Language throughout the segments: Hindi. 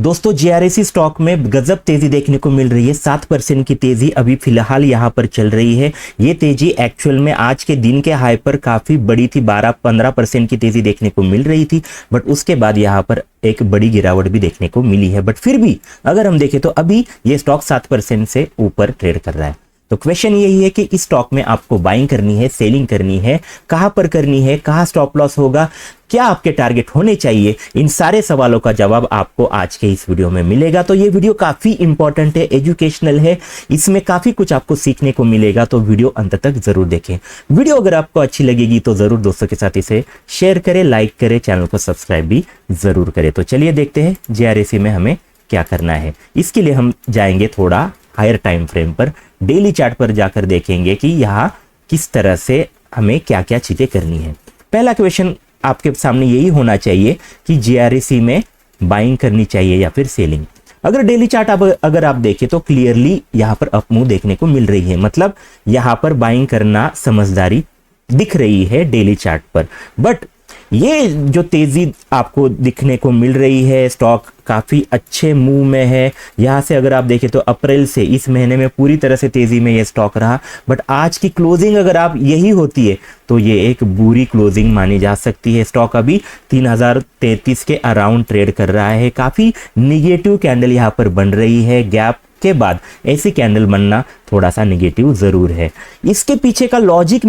दोस्तों जीआरएसी स्टॉक में गजब तेजी देखने को मिल रही है। 7% की तेजी अभी फिलहाल यहां पर चल रही है। ये तेजी एक्चुअल में आज के दिन के हाई पर काफी बड़ी थी, 12-15% की तेजी देखने को मिल रही थी, बट उसके बाद यहां पर एक बड़ी गिरावट भी देखने को मिली है। बट फिर भी अगर हम देखें तो अभी ये स्टॉक 7% से ऊपर ट्रेड कर रहा है। तो क्वेश्चन यही है कि इस स्टॉक में आपको बाइंग करनी है, सेलिंग करनी है, कहां पर करनी है, कहां स्टॉप लॉस होगा, क्या आपके टारगेट होने चाहिए, इन सारे सवालों का जवाब आपको आज के इस वीडियो में मिलेगा। तो ये वीडियो काफी इंपॉर्टेंट है, एजुकेशनल है, इसमें काफी कुछ आपको सीखने को मिलेगा। तो वीडियो अंत तक जरूर देखें। वीडियो अगर आपको अच्छी लगेगी तो जरूर दोस्तों के साथ इसे शेयर करें, लाइक करें, चैनल को सब्सक्राइब भी जरूर करें। तो चलिए देखते हैं जीआरएसी में हमें क्या करना है। इसके लिए हम जाएंगे थोड़ा हायर टाइम फ्रेम पर, डेली चार्ट पर जाकर देखेंगे कि यहाँ किस तरह से हमें क्या क्या चीजें करनी है। पहला क्वेश्चन आपके सामने यही होना चाहिए कि जीआरएसी में बाइंग करनी चाहिए या फिर सेलिंग। अगर डेली चार्ट अगर आप देखें तो क्लियरली यहाँ पर अप मूव देखने को मिल रही है, मतलब यहाँ पर बाइंग करना समझदारी दिख रही है डेली चार्ट पर। बट ये जो तेजी आपको दिखने को मिल रही है, स्टॉक काफी अच्छे मूव में है। यहां से अगर आप देखें तो अप्रैल से इस महीने में पूरी तरह से तेजी में ये स्टॉक रहा, बट आज की क्लोजिंग अगर आप यही होती है तो ये एक बुरी क्लोजिंग मानी जा सकती है। स्टॉक अभी 3033 के अराउंड ट्रेड कर रहा है। काफी निगेटिव कैंडल यहां पर बन रही है। गैप के बाद ऐसी कैंडल बनना थोड़ा सा नेगेटिव जरूर है। इसके पीछे का लॉजिक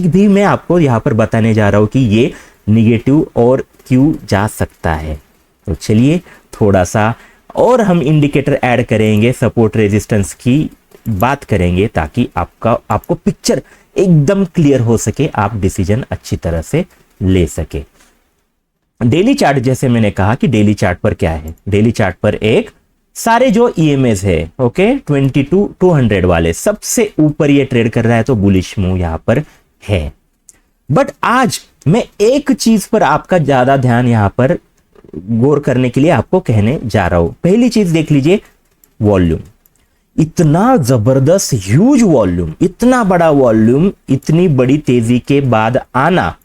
भी मैं आपको यहां पर बताने जा रहा हूं कि ये नेगेटिव और क्यों जा सकता है। तो चलिए थोड़ा सा और हम इंडिकेटर ऐड करेंगे, सपोर्ट रेजिस्टेंस की बात करेंगे ताकि आपको पिक्चर एकदम क्लियर हो सके, आप डिसीजन अच्छी तरह से ले सके। डेली चार्ट, जैसे मैंने कहा कि डेली चार्ट पर क्या है, डेली चार्ट पर एक सारे जो ईएमएस है, ओके, 22-200 वाले सबसे ऊपर ये ट्रेड कर रहा है, तो बुलिश मूव यहां पर है। बट आज मैं एक चीज पर आपका ज्यादा ध्यान यहां पर गौर करने के लिए आपको कहने जा रहा हूं। पहली चीज देख लीजिए, वॉल्यूम। इतना जबरदस्त ह्यूज वॉल्यूम, इतना बड़ा वॉल्यूम इतनी बड़ी तेजी के बाद आना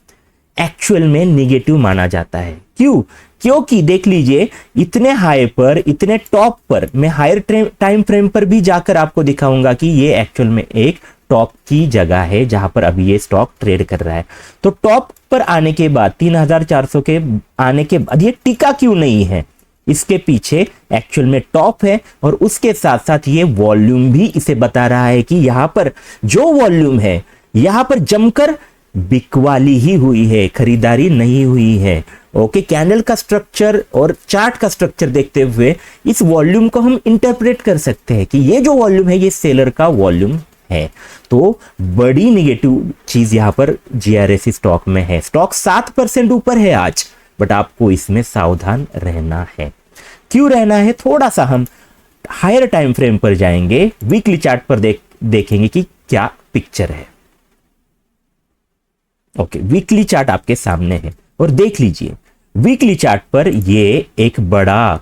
एक्चुअल में नेगेटिव माना जाता है। क्यों? क्योंकि देख लीजिए इतने हाई पर, इतने टॉप पर, मैं हायर टाइम फ्रेम पर भी जाकर आपको दिखाऊंगा कि ये एक्चुअल में एक टॉप की जगह है जहां पर अभी ये स्टॉक ट्रेड कर रहा है। तो टॉप पर आने के बाद 3400 के आने के बाद ये टिका क्यों नहीं है? इसके पीछे एक्चुअल में टॉप है और उसके साथ साथ ये वॉल्यूम भी इसे बता रहा है कि यहां पर जो वॉल्यूम है यहां पर जमकर बिकवाली ही हुई है, खरीदारी नहीं हुई है। ओके, कैंडल का स्ट्रक्चर और चार्ट का स्ट्रक्चर देखते हुए इस वॉल्यूम को हम इंटरप्रेट कर सकते हैं कि ये जो वॉल्यूम है ये सेलर का वॉल्यूम है। तो बड़ी नेगेटिव चीज यहां पर जीआरएसी स्टॉक में है। स्टॉक 7% ऊपर है आज, बट आपको इसमें सावधान रहना है। क्यों रहना है? थोड़ा सा हम हायर टाइम फ्रेम पर जाएंगे, वीकली चार्ट पर देखेंगे कि क्या पिक्चर है। ओके, वीकली चार्ट आपके सामने है और देख लीजिए वीकली चार्ट पर ये एक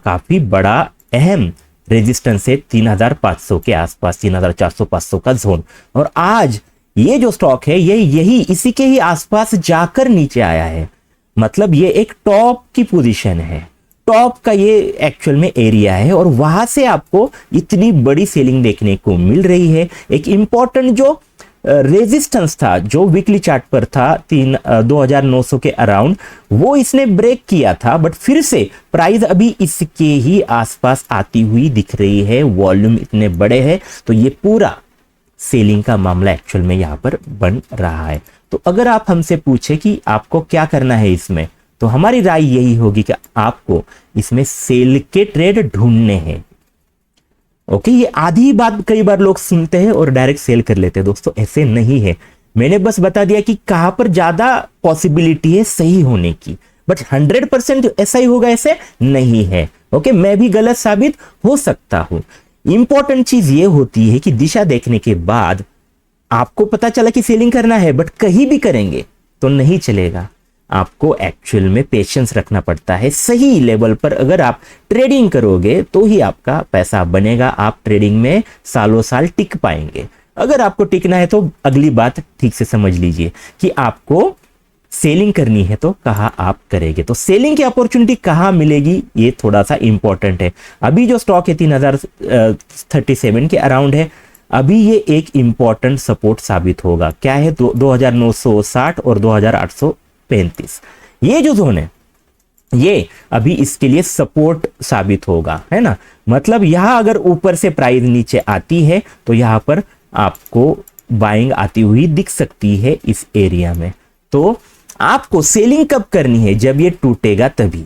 काफी बड़ा अहम रेजिस्टेंस है 3500 के आसपास, 3400-500 का जोन। और आज ये जो स्टॉक है ये इसी के ही आसपास जाकर नीचे आया है, मतलब ये एक टॉप की पोजीशन है, टॉप का ये एक्चुअल में एरिया है और वहां से आपको इतनी बड़ी सेलिंग देखने को मिल रही है। एक इंपॉर्टेंट जो रेजिस्टेंस था जो वीकली चार्ट पर था 2900 के अराउंड, वो इसने ब्रेक किया था, बट फिर से प्राइस अभी इसके ही आसपास आती हुई दिख रही है। वॉल्यूम इतने बड़े हैं तो ये पूरा सेलिंग का मामला एक्चुअल में यहां पर बन रहा है। तो अगर आप हमसे पूछे कि आपको क्या करना है इसमें, तो हमारी राय यही होगी कि आपको इसमें सेल के ट्रेड ढूंढने हैं। ओके, ये आधी बात कई बार लोग सुनते हैं और डायरेक्ट सेल कर लेते हैं। दोस्तों ऐसे नहीं है, मैंने बस बता दिया कि कहां पर ज्यादा पॉसिबिलिटी है सही होने की, बट 100% ऐसा ही होगा ऐसे नहीं है। ओके, मैं भी गलत साबित हो सकता हूं। इंपॉर्टेंट चीज ये होती है कि दिशा देखने के बाद आपको पता चला कि सेलिंग करना है, बट कहीं भी करेंगे तो नहीं चलेगा। आपको एक्चुअल में पेशेंस रखना पड़ता है। सही लेवल पर अगर आप ट्रेडिंग करोगे तो ही आपका पैसा बनेगा, आप ट्रेडिंग में सालों साल टिक पाएंगे। अगर आपको टिकना है तो अगली बात ठीक से समझ लीजिए कि आपको सेलिंग करनी है तो कहाँ आप करेंगे। तो सेलिंग की अपॉर्चुनिटी कहाँ मिलेगी ये थोड़ा सा इंपॉर्टेंट है। अभी जो स्टॉक है 3037 के अराउंड है, अभी ये एक इंपॉर्टेंट सपोर्ट साबित होगा। क्या है? 2960 और 2835 ये जो जोन है ये अभी इसके लिए सपोर्ट साबित होगा, है ना। मतलब यहां अगर ऊपर से प्राइस नीचे आती है तो यहां पर आपको बाइंग आती हुई दिख सकती है इस एरिया में। तो आपको सेलिंग कब करनी है? जब ये टूटेगा तभी।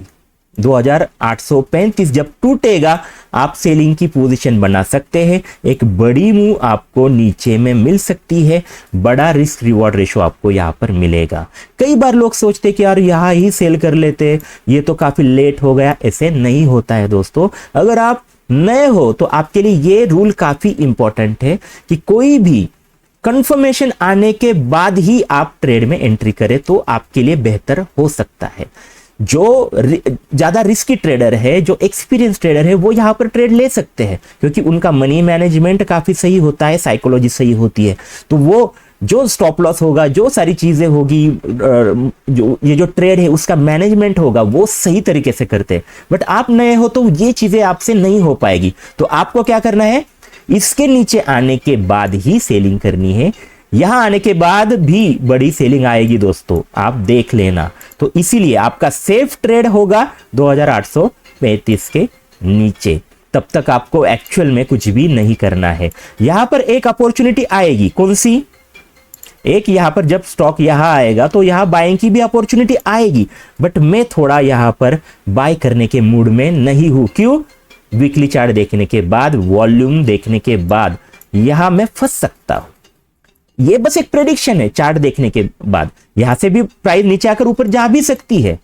2835 जब टूटेगा आप सेलिंग की पोजीशन बना सकते हैं। एक बड़ी मूव आपको नीचे में मिल सकती है, बड़ा रिस्क रिवॉर्ड रेशो आपको यहां पर मिलेगा। कई बार लोग सोचते कि यार यहां ही सेल कर लेते, ये तो काफी लेट हो गया। ऐसे नहीं होता है दोस्तों। अगर आप नए हो तो आपके लिए ये रूल काफी इंपॉर्टेंट है कि कोई भी कंफर्मेशन आने के बाद ही आप ट्रेड में एंट्री करें तो आपके लिए बेहतर हो सकता है। जो ज्यादा रिस्की ट्रेडर है, जो एक्सपीरियंस ट्रेडर है, वो यहां पर ट्रेड ले सकते हैं क्योंकि उनका मनी मैनेजमेंट काफी सही होता है, साइकोलॉजी सही होती है। तो वो जो स्टॉप लॉस होगा, जो सारी चीजें होगी, जो ये जो ट्रेड है उसका मैनेजमेंट होगा, वो सही तरीके से करते हैं। बट आप नए हो तो ये चीजें आपसे नहीं हो पाएगी। तो आपको क्या करना है? इसके नीचे आने के बाद ही सेलिंग करनी है। यहां आने के बाद भी बड़ी सेलिंग आएगी दोस्तों, आप देख लेना। तो इसीलिए आपका सेफ ट्रेड होगा 2835 के नीचे। तब तक आपको एक्चुअल में कुछ भी नहीं करना है। यहां पर एक अपॉर्चुनिटी आएगी, कौन सी? एक यहां पर जब स्टॉक यहां आएगा तो यहां बाइंग की भी अपॉर्चुनिटी आएगी, बट मैं थोड़ा यहां पर बाय करने के मूड में नहीं हूं। क्यों? वीकली चार्ट देखने के बाद, वॉल्यूम देखने के बाद यहां मैं फंस सकता हूं। ये बस एक प्रेडिक्शन है। चार्ट देखने के बाद यहां से भी प्राइस नीचे आकर ऊपर जा भी सकती है,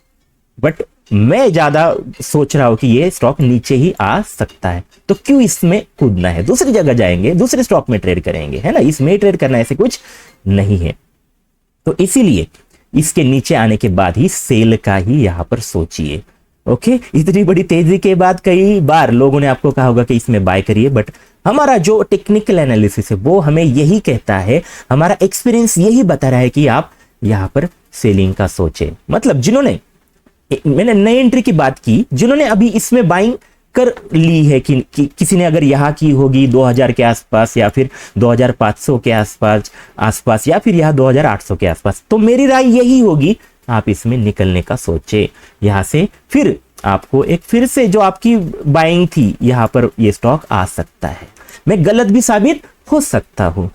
बट मैं ज्यादा सोच रहा हूं कि ये स्टॉक नीचे ही आ सकता है। तो क्यों इसमें कूदना है? दूसरी जगह जाएंगे, दूसरे स्टॉक में ट्रेड करेंगे, है ना। इसमें ट्रेड करना ऐसे कुछ नहीं है। तो इसीलिए इसके नीचे आने के बाद ही सेल का ही यहां पर सोचिए। ओके, इतनी बड़ी तेजी के बाद कई बार लोगों ने आपको कहा होगा कि इसमें बाय करिए, बट हमारा जो टेक्निकल एनालिसिस है वो हमें यही कहता है, हमारा एक्सपीरियंस यही बता रहा है कि आप यहां पर सेलिंग का सोचे। मतलब जिन्होंने, मैंने नई एंट्री की बात की, जिन्होंने अभी इसमें बाइंग कर ली है कि किसी ने अगर यहां की होगी 2000 के आसपास या फिर 2500 के आसपास या फिर यहां 2800 के आसपास, तो मेरी राय यही होगी आप इसमें निकलने का सोचे। यहां से फिर आपको एक फिर से जो आपकी बाइंग थी यहां पर ये स्टॉक आ सकता है। मैं गलत भी साबित हो सकता हूं।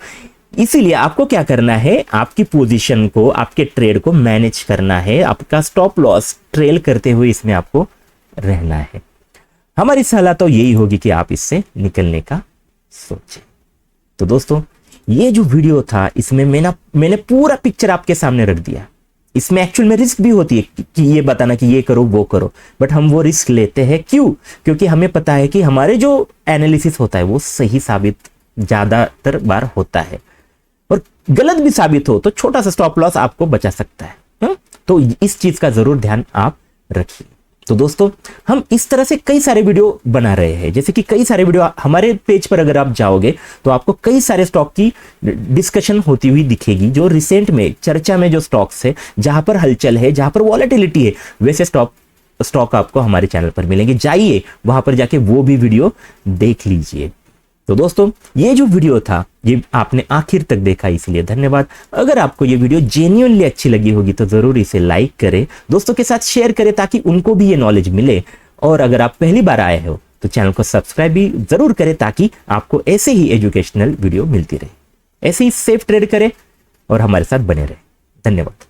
इसीलिए आपको क्या करना है? आपकी पोजीशन को, आपके ट्रेड को मैनेज करना है। आपका स्टॉप लॉस ट्रेल करते हुए इसमें आपको रहना है। हमारी सलाह तो यही होगी कि आप इससे निकलने का सोचें। तो दोस्तों ये जो वीडियो था इसमें मैंने पूरा पिक्चर आपके सामने रख दिया। इसमें एक्चुअल में रिस्क भी होती है कि ये बताना कि ये करो वो करो, बट हम वो रिस्क लेते हैं। क्यों? क्योंकि हमें पता है कि हमारे जो एनालिसिस होता है वो सही साबित ज्यादातर बार होता है, और गलत भी साबित हो तो छोटा सा स्टॉप लॉस आपको बचा सकता है। तो इस चीज का जरूर ध्यान आप रखिए। तो दोस्तों हम इस तरह से कई सारे वीडियो बना रहे हैं, जैसे कि कई सारे वीडियो हमारे पेज पर अगर आप जाओगे तो आपको कई सारे स्टॉक की डिस्कशन होती हुई दिखेगी, जो रिसेंट में चर्चा में जो स्टॉक्स है, जहां पर हलचल है, जहां पर वॉलेटिलिटी है, वैसे स्टॉक आपको हमारे चैनल पर मिलेंगे। जाइए वहां पर जाके वो भी वीडियो देख लीजिए। तो दोस्तों ये जो वीडियो था ये आपने आखिर तक देखा, इसलिए धन्यवाद। अगर आपको ये वीडियो जेन्युइनली अच्छी लगी होगी तो जरूर इसे लाइक करें, दोस्तों के साथ शेयर करें ताकि उनको भी ये नॉलेज मिले। और अगर आप पहली बार आए हो तो चैनल को सब्सक्राइब भी जरूर करें ताकि आपको ऐसे ही एजुकेशनल वीडियो मिलती रहे। ऐसे ही सेफ ट्रेड करें और हमारे साथ बने रहे। धन्यवाद।